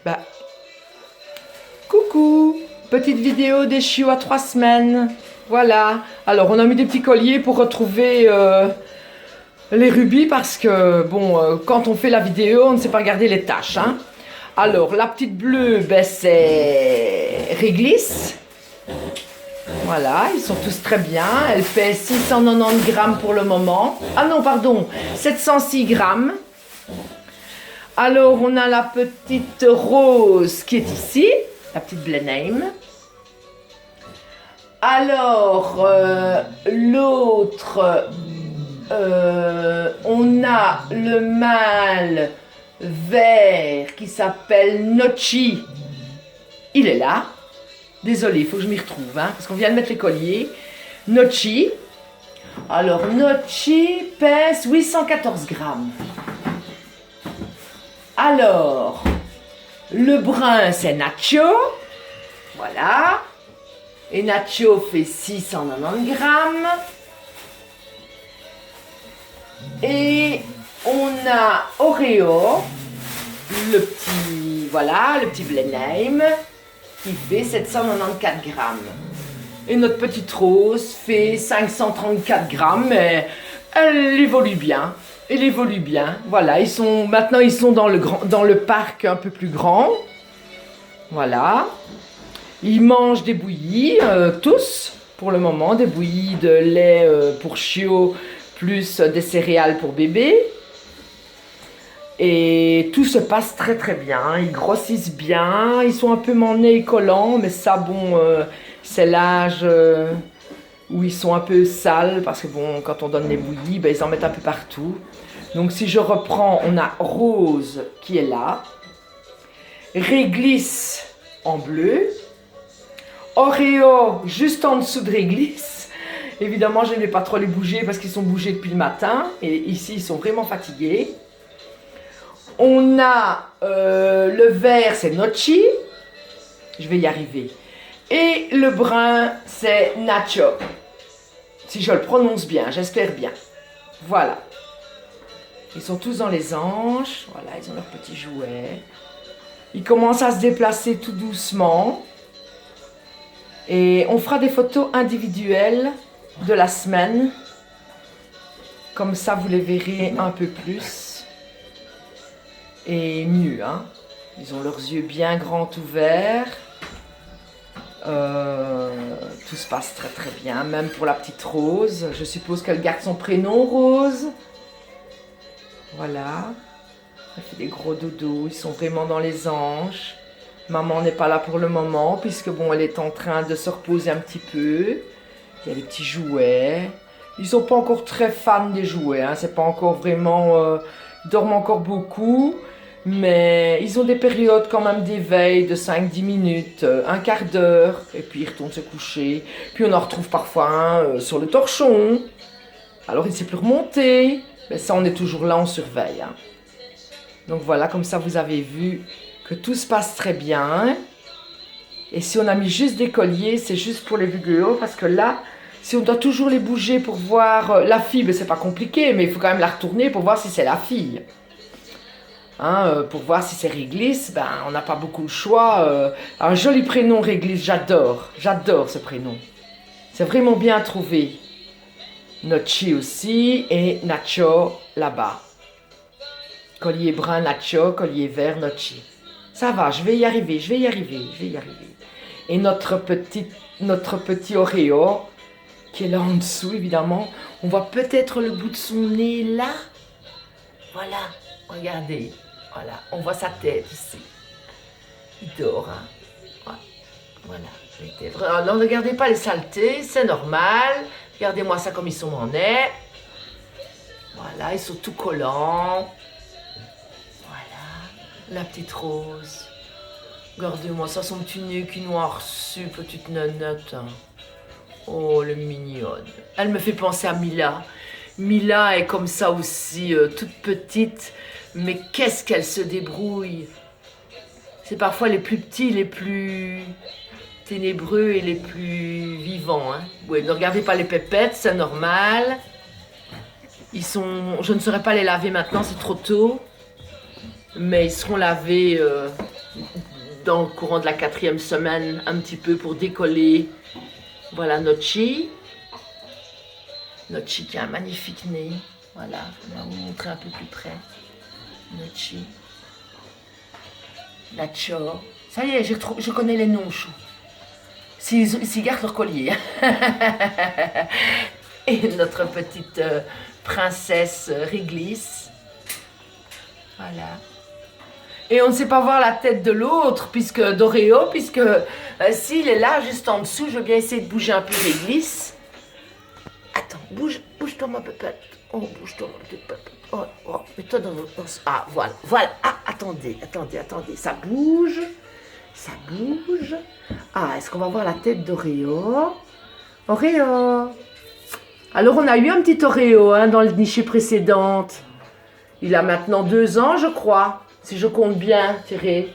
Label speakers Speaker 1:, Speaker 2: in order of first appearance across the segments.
Speaker 1: Bah, coucou, petite vidéo des chiots à 3 semaines. Voilà. Alors, on a mis des petits colliers pour retrouver les rubis parce que, bon, quand on fait la vidéo, on ne sait pas regarder les tâches. Hein. Alors, la petite bleue, ben, c'est réglisse. Voilà, ils sont tous très bien. Elle fait 690 grammes pour le moment. Ah non, pardon, 706 grammes. Alors, on a la petite rose qui est ici, la petite Blenheim. Alors, l'autre, on a le mâle vert qui s'appelle Nochi. Il est là. Désolée, il faut que je m'y retrouve, hein, parce qu'on vient de mettre les colliers. Nochi. Alors, Nochi pèse 814 grammes. Alors, le brun, c'est Nacho. Voilà. Et Nacho fait 690 grammes. Et on a Oreo, le petit, voilà, le petit Blenheim, qui fait 794 grammes. Et notre petite rose fait 534 grammes, mais elle évolue bien. Elle évolue bien. Voilà, maintenant ils sont dans le parc un peu plus grand. Voilà. Ils mangent des bouillies, tous, pour le moment, des bouillies de lait pour chiots, plus des céréales pour bébés. Et tout se passe très très bien, ils grossissent bien, ils sont un peu monnés et collants, mais ça bon, c'est l'âge où ils sont un peu sales, parce que bon, quand on donne les bouillies, ben, ils en mettent un peu partout. Donc si je reprends, on a Rose qui est là, Réglisse en bleu, Oreo juste en dessous de Réglisse. Évidemment, je ne vais pas trop les bouger parce qu'ils sont bougés depuis le matin, et ici ils sont vraiment fatigués. On a le vert, c'est Nochi. Je vais y arriver. Et le brun, c'est Nacho. Si je le prononce bien, j'espère bien. Voilà. Ils sont tous dans les anges. Voilà, ils ont leurs petits jouets. Ils commencent à se déplacer tout doucement. Et on fera des photos individuelles de la semaine. Comme ça, vous les verrez un peu plus. Et mieux, hein. Ils ont leurs yeux bien grands ouverts. Tout se passe très très bien, même pour la petite Rose. Je suppose qu'elle garde son prénom Rose. Voilà. Elle fait des gros dodos, ils sont vraiment dans les anges. Maman n'est pas là pour le moment, puisque bon, elle est en train de se reposer un petit peu. Il y a les petits jouets. Ils sont pas encore très fans des jouets, hein. C'est pas encore vraiment... ils dorment encore beaucoup. Mais ils ont des périodes quand même d'éveil de 5-10 minutes, un quart d'heure, et puis ils retournent se coucher. Puis on en retrouve parfois un sur le torchon. Alors il ne sait plus remonter. Mais ça, on est toujours là, on surveille. Hein. Donc voilà, comme ça vous avez vu que tout se passe très bien. Et si on a mis juste des colliers, c'est juste pour les vidéos, parce que là, si on doit toujours les bouger pour voir la fille, ben c'est pas compliqué, mais il faut quand même la retourner pour voir si c'est la fille. Hein, pour voir si c'est Réglisse, ben, on n'a pas beaucoup de choix. Un joli prénom, Réglisse, j'adore ce prénom. C'est vraiment bien trouvé. Nochi aussi, et Nacho là-bas. Collier brun, Nacho, collier vert, Nochi. Ça va, je vais y arriver. Et notre petit Oreo, qui est là en dessous, évidemment. On voit peut-être le bout de son nez là. Voilà, regardez. Voilà, on voit sa tête ici. Il dort, hein. Ouais. Voilà. Alors, ne regardez pas les saletés, c'est normal. Regardez-moi ça comme ils sont en nez. Voilà, ils sont tout collants. Voilà, la petite Rose. Regardez-moi ça, son petit nez qui noirci, petite nonotte. Hein. Oh, le mignonne. Elle me fait penser à Mila. Mila est comme ça aussi, toute petite. Mais qu'est-ce qu'elle se débrouille. C'est parfois les plus petits, les plus ténébreux et les plus vivants. Hein. Ouais, ne regardez pas les pépettes, c'est normal. Je ne saurais pas les laver maintenant, c'est trop tôt. Mais ils seront lavés dans le courant de la 4e semaine, un petit peu pour décoller. Voilà Nochi. Nochi qui a un magnifique nez. Voilà, on va vous montrer un peu plus près. Nochi. Nacho. Ça y est, je connais les noms, chou. S'ils gardent leur collier. Et notre petite princesse Réglisse. Voilà. Et on ne sait pas voir la tête de l'autre, d'Oreo, puisque s'il est là, juste en dessous, je vais bien essayer de bouger un peu Réglisse. Attends, bouge-toi ma pépette. Oh, bouge-toi ma pépette. Oh, mets-toi dans votre... Ah, voilà. Ah, attendez, ça bouge. Ah, est-ce qu'on va voir la tête d'Oreo? Oreo. Alors, on a eu un petit Oreo dans le niché précédente. Il a maintenant 2 ans, je crois, si je compte bien, Thierry.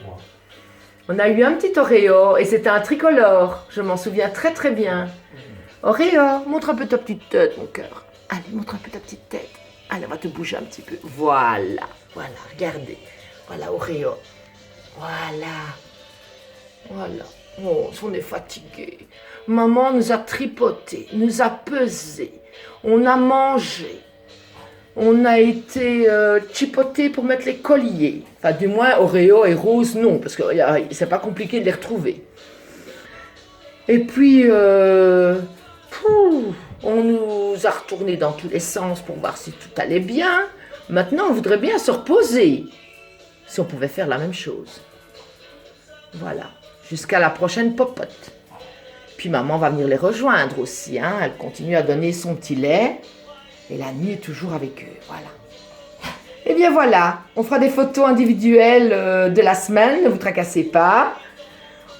Speaker 1: On a eu un petit Oreo et c'était un tricolore. Je m'en souviens très très bien. Oreo, montre un peu ta petite tête, mon cœur. Allez, montre un peu ta petite tête. Allez, on va te bouger un petit peu. Voilà, regardez. Voilà, Oreo. Voilà. Oh, on est fatigué. Maman nous a tripoté, nous a pesé. On a mangé. On a été chipoté pour mettre les colliers. Enfin, du moins, Oreo et Rose, non, parce que c'est pas compliqué de les retrouver. Et puis, on nous a retourné dans tous les sens pour voir si tout allait bien. Maintenant, on voudrait bien se reposer. Si on pouvait faire la même chose. Voilà. Jusqu'à la prochaine popote. Puis maman va venir les rejoindre aussi. Elle continue à donner son petit lait. Et la nuit est toujours avec eux. Voilà. Et bien voilà. On fera des photos individuelles de la semaine. Ne vous tracassez pas.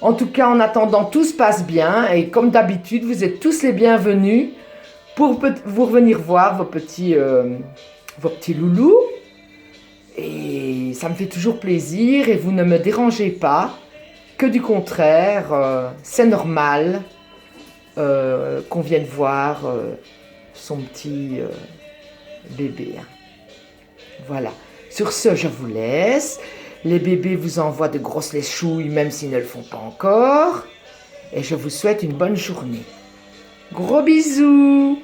Speaker 1: En tout cas, en attendant, tout se passe bien. Et comme d'habitude, vous êtes tous les bienvenus pour vous revenir voir vos petits loulous. Et ça me fait toujours plaisir. Et vous ne me dérangez pas. Que du contraire, c'est normal qu'on vienne voir son petit bébé. Voilà. Sur ce, je vous laisse. Les bébés vous envoient de grosses léchouilles, même s'ils ne le font pas encore. Et je vous souhaite une bonne journée. Gros bisous!